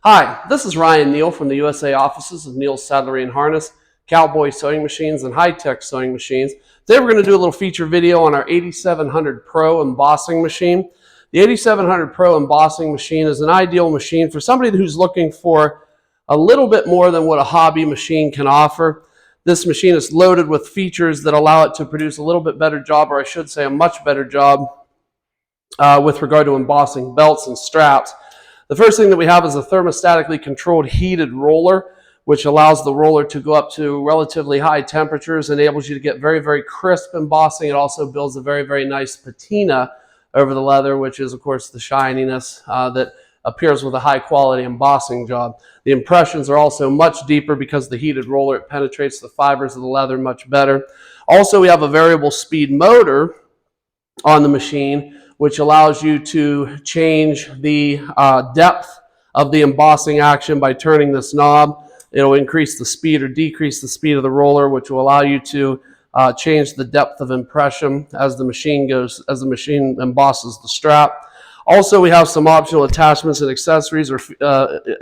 Hi, this is Ryan Neal from the USA offices of Neal's Saddlery and Harness, CowBoy sewing machines, and high-tech sewing machines. Today we're going to do a little feature video on our 8700 Pro embossing machine. The 8700 Pro embossing machine is an ideal machine for somebody who's looking for a little bit more than what a hobby machine can offer. This machine is loaded with features that allow it to produce a little bit better job, or I should say a much better job, with regard to embossing belts and straps. The first thing that we have is a thermostatically controlled heated roller, which allows the roller to go up to relatively high temperatures, enables you to get very, very crisp embossing. It also builds a very, very nice patina over the leather, which is, of course, the shininess that appears with a high quality embossing job. The impressions are also much deeper because of the heated roller. It penetrates the fibers of the leather much better. Also, we have a variable speed motor on the machine, which allows you to change the depth of the embossing action by turning this knob. It'll increase the speed or decrease the speed of the roller, which will allow you to change the depth of impression as the machine embosses the strap. Also, we have some optional attachments and accessories, or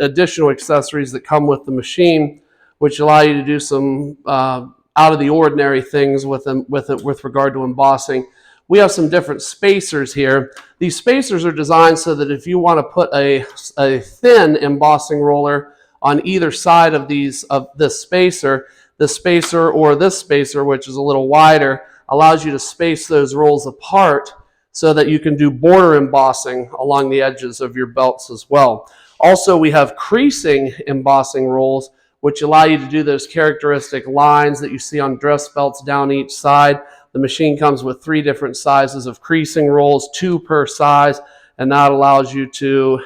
additional accessories that come with the machine, which allow you to do some out of the ordinary things with regard to embossing. We have some different spacers here. These spacers are designed so that if you want to put a thin embossing roller on either side of this spacer, or this spacer, which is a little wider, allows you to space those rolls apart so that you can do border embossing along the edges of your belts as well. Also, we have creasing embossing rolls, which allow you to do those characteristic lines that you see on dress belts down each side. The machine comes with 3 different sizes of creasing rolls, 2 per size, and that allows you to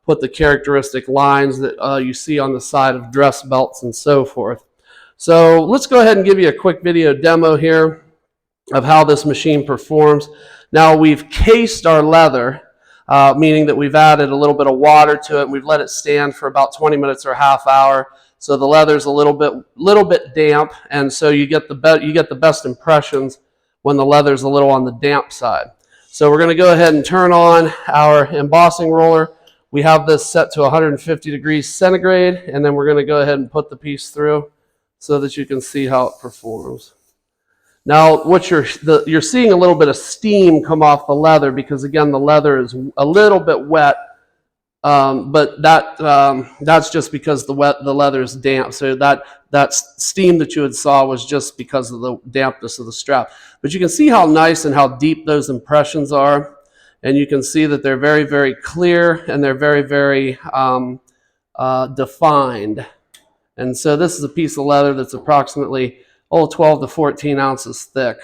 put the characteristic lines that you see on the side of dress belts and so forth. So let's go ahead and give you a quick video demo here of how this machine performs. Now, we've cased our leather, meaning that we've added a little bit of water to it, and we've let it stand for about 20 minutes or a half hour. So the leather's a little bit damp, and so you get the best impressions when the leather's a little on the damp side. So we're going to go ahead and turn on our embossing roller. We have this set to 150 degrees centigrade, and then we're going to go ahead and put the piece through so that you can see how it performs. Now, what you're seeing a little bit of steam come off the leather because, again, the leather is a little bit wet. But that's just because the leather is damp. So that steam that you had saw was just because of the dampness of the strap. But you can see how nice and how deep those impressions are, and you can see that they're very, very clear and they're very, very defined. And so this is a piece of leather that's approximately 12 to 14 ounces thick.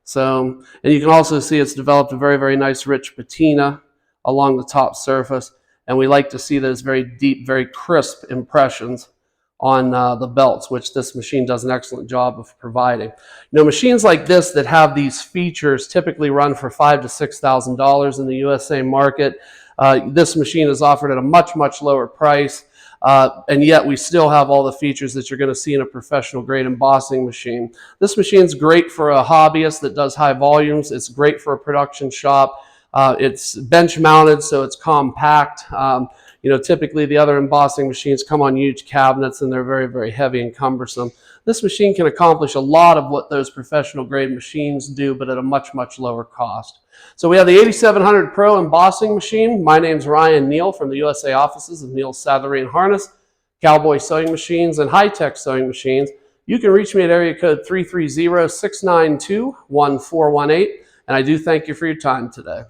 So, and you can also see it's developed a very, very nice rich patina along the top surface. And we like to see those very deep, very crisp impressions on the belts, which this machine does an excellent job of providing. You know, machines like this that have these features typically run for $5,000 to $6,000 in the USA market. This machine is offered at a much, much lower price, and yet we still have all the features that you're going to see in a professional grade embossing machine. This machine's great for a hobbyist that does high volumes. It's great for a production shop. It's bench mounted, so it's compact. You know, typically the other embossing machines come on huge cabinets and they're very, very heavy and cumbersome. This machine can accomplish a lot of what those professional grade machines do, but at a much, much lower cost. So we have the 8700 Pro embossing machine. My name's Ryan Neal from the USA offices of Neal's Saddlery and Harness, CowBoy sewing machines, and high-tech sewing machines. You can reach me at area code 330-692-1418, and I do thank you for your time today.